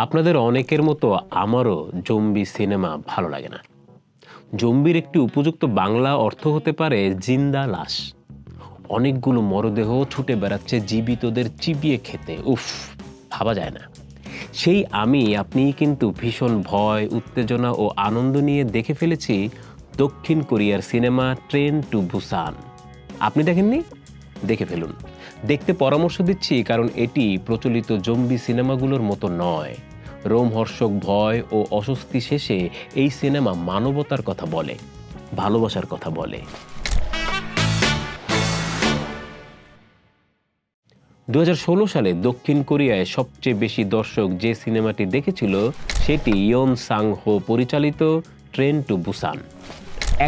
আপনাদের অনেকের মতো আমারও জম্বি সিনেমা ভালো লাগে না। জম্বির একটি উপযুক্ত বাংলা অর্থ হতে পারে জিন্দা লাশ। অনেকগুলো মরদেহ ছুটে বেড়াচ্ছে জীবিতদের চিবিয়ে খেতে, উফ, ভাবা যায় না। সেই আপনি কিন্তু ভীষণ ভয়, উত্তেজনা ও আনন্দ নিয়ে দেখে ফেলেছি দক্ষিণ কোরিয়ার সিনেমা ট্রেন টু বুসান। আপনি দেখেননি? দেখে ফেলুন। দেখতে পরামর্শ দিচ্ছি কারণ এটি প্রচলিত জম্বি সিনেমাগুলোর মতো নয়। রোমহর্ষক ভয় ও অস্বস্তি শেষে এই সিনেমা মানবতার কথা বলে, ভালোবাসার কথা বলে। 2016 সালে দক্ষিণ কোরিয়ায় সবচেয়ে বেশি দর্শক যে সিনেমাটি দেখেছিল সেটি ইয়ন সাং হো পরিচালিত ট্রেন টু বুসান।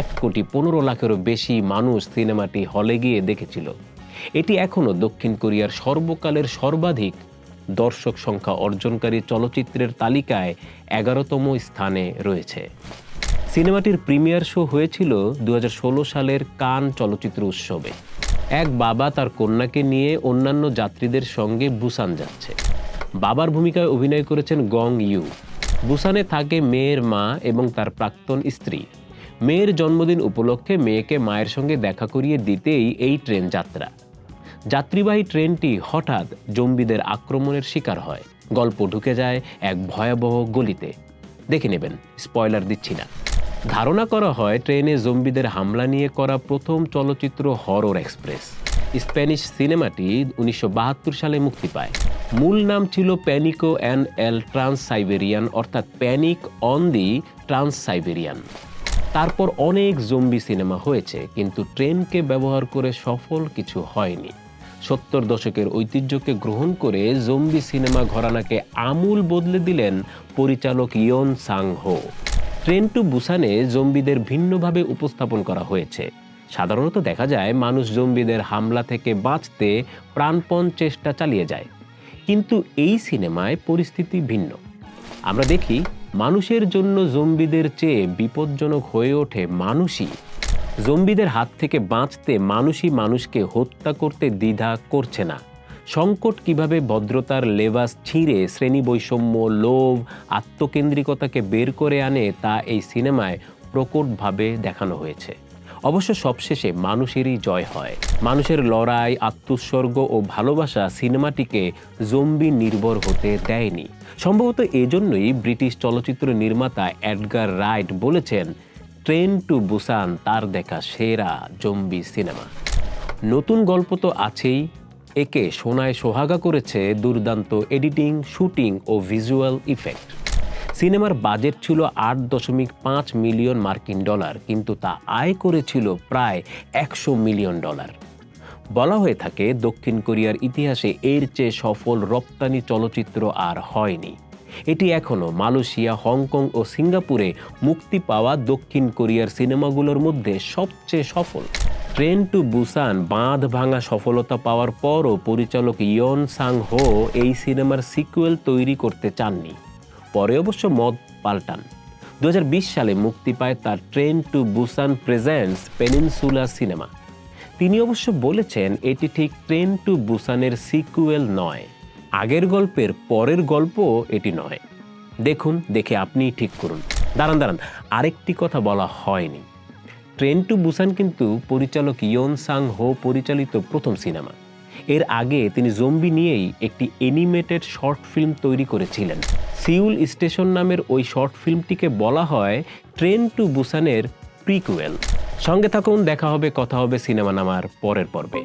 1,15,00,000-এরও বেশি মানুষ সিনেমাটি হলে গিয়ে দেখেছিল। এটি এখনও দক্ষিণ কোরিয়ার সর্বকালের সর্বাধিক দর্শক সংখ্যা অর্জনকারী চলচ্চিত্রের তালিকায় 11তম স্থানে রয়েছে। সিনেমাটির প্রিমিয়ার শো হয়েছিল 2016 সালের কান চলচ্চিত্র উৎসবে। এক বাবা তার কন্যাকে নিয়ে অন্যান্য যাত্রীদের সঙ্গে বুসান যাচ্ছে। বাবার ভূমিকায় অভিনয় করেছেন গং ইউ। বুসানে থাকে মেয়ের মা এবং তার প্রাক্তন স্ত্রী। মেয়ের জন্মদিন উপলক্ষে মেয়েকে মায়ের সঙ্গে দেখা করিয়ে দিতেই এই ট্রেন যাত্রা। যাত্রীবাহী ট্রেনটি হঠাৎ জম্বিদের আক্রমণের শিকার হয়। গল্প ঢুকে যায় এক ভয়াবহ গলিতে। দেখে নেবেন, স্পয়লার দিচ্ছি না। ধারণা করা হয় ট্রেনে জম্বিদের হামলা নিয়ে করা প্রথম চলচ্চিত্র হরর এক্সপ্রেস। স্প্যানিশ সিনেমাটি 1972 সালে মুক্তি পায়। মূল নাম ছিল প্যানিকো অ্যান এল ট্রান্স সাইবেরিয়ান, অর্থাৎ panic on the trans Siberian. তারপর অনেক জম্বি সিনেমা হয়েছে, কিন্তু ট্রেনকে ব্যবহার করে সফল কিছু হয়নি। 70 দশকের ঐতিহ্যকে গ্রহণ করে জম্বি সিনেমা ঘরানাকে আমূল বদলে দিলেন পরিচালক ইয়ন সাং হো। ট্রেন টু বুসানে জম্বিদের ভিন্নভাবে উপস্থাপন করা হয়েছে। সাধারণত দেখা যায় মানুষ জম্বিদের হামলা থেকে বাঁচতে প্রাণপণ চেষ্টা চালিয়ে যায়, কিন্তু এই সিনেমায় পরিস্থিতি ভিন্ন। আমরা দেখি মানুষের জন্য জম্বিদের চেয়ে বিপজ্জনক হয়ে ওঠে মানুষই। জম্বিদের হাত থেকে বাঁচতে মানুষই মানুষকে হত্যা করতে দ্বিধা করছে না। সংকট কিভাবে ভদ্রতার লেবাস ছিঁড়ে শ্রেণী বৈষম্য, লোভ, আত্মকেন্দ্রিকতাকে বের করে আনে তা এই সিনেমায় প্রকটভাবে দেখানো হয়েছে। অবশ্য সবশেষে মানুষেরই জয় হয়। মানুষের লড়াই, আত্মোৎসর্গ ও ভালোবাসা সিনেমাটিকে জম্বি নির্ভর হতে দেয়নি। সম্ভবত এজন্যই ব্রিটিশ চলচ্চিত্র নির্মাতা এডগার রাইট বলেছেন, ট্রেন টু বুসান তার দেখা সেরা জম্বি সিনেমা। নতুন গল্প তো আছেই, একে সোনায় সোহাগা করেছে দুর্দান্ত এডিটিং, শুটিং ও ভিজুয়াল ইফেক্ট। সিনেমার বাজেট ছিল $8.5 মিলিয়ন, কিন্তু তা আয় করেছিল প্রায় $100 মিলিয়ন। বলা হয়ে থাকে দক্ষিণ কোরিয়ার ইতিহাসে এর চেয়ে সফল রপ্তানি চলচ্চিত্র আর হয়নি। এটি এখনও মালয়েশিয়া, হংকং ও সিঙ্গাপুরে মুক্তি পাওয়া দক্ষিণ কোরিয়ার সিনেমাগুলোর মধ্যে সবচেয়ে সফল। ট্রেন টু বুসান বাঁধ ভাঙা সফলতা পাওয়ার পরও পরিচালক ইয়ন সাং হো এই সিনেমার সিকুয়েল তৈরি করতে চাননি। পরে অবশ্য মত পাল্টান। 2020 সালে মুক্তি পায় তার train to Busan presents peninsula cinema. তিনি অবশ্য বলেছেন এটি ঠিক ট্রেন টু বুসানের সিকুয়েল নয়, আগের গল্পের পরের গল্প এটি নয়। দেখুন, দেখে আপনিই ঠিক করুন। দাঁড়ান, আরেকটি কথা বলা হয়নি। ট্রেন টু বুসান কিন্তু পরিচালক ইয়ন সাং হো পরিচালিত প্রথম সিনেমা। এর আগে তিনি জম্বি নিয়েই একটি অ্যানিমেটেড শর্ট ফিল্ম তৈরি করেছিলেন। সিউল স্টেশন নামের ওই শর্ট ফিল্মটিকে বলা হয় ট্রেন টু বুসানের প্রিকুয়েল। সঙ্গে থাকুন, দেখা হবে, কথা হবে সিনেমা নামার পরের পর্বে।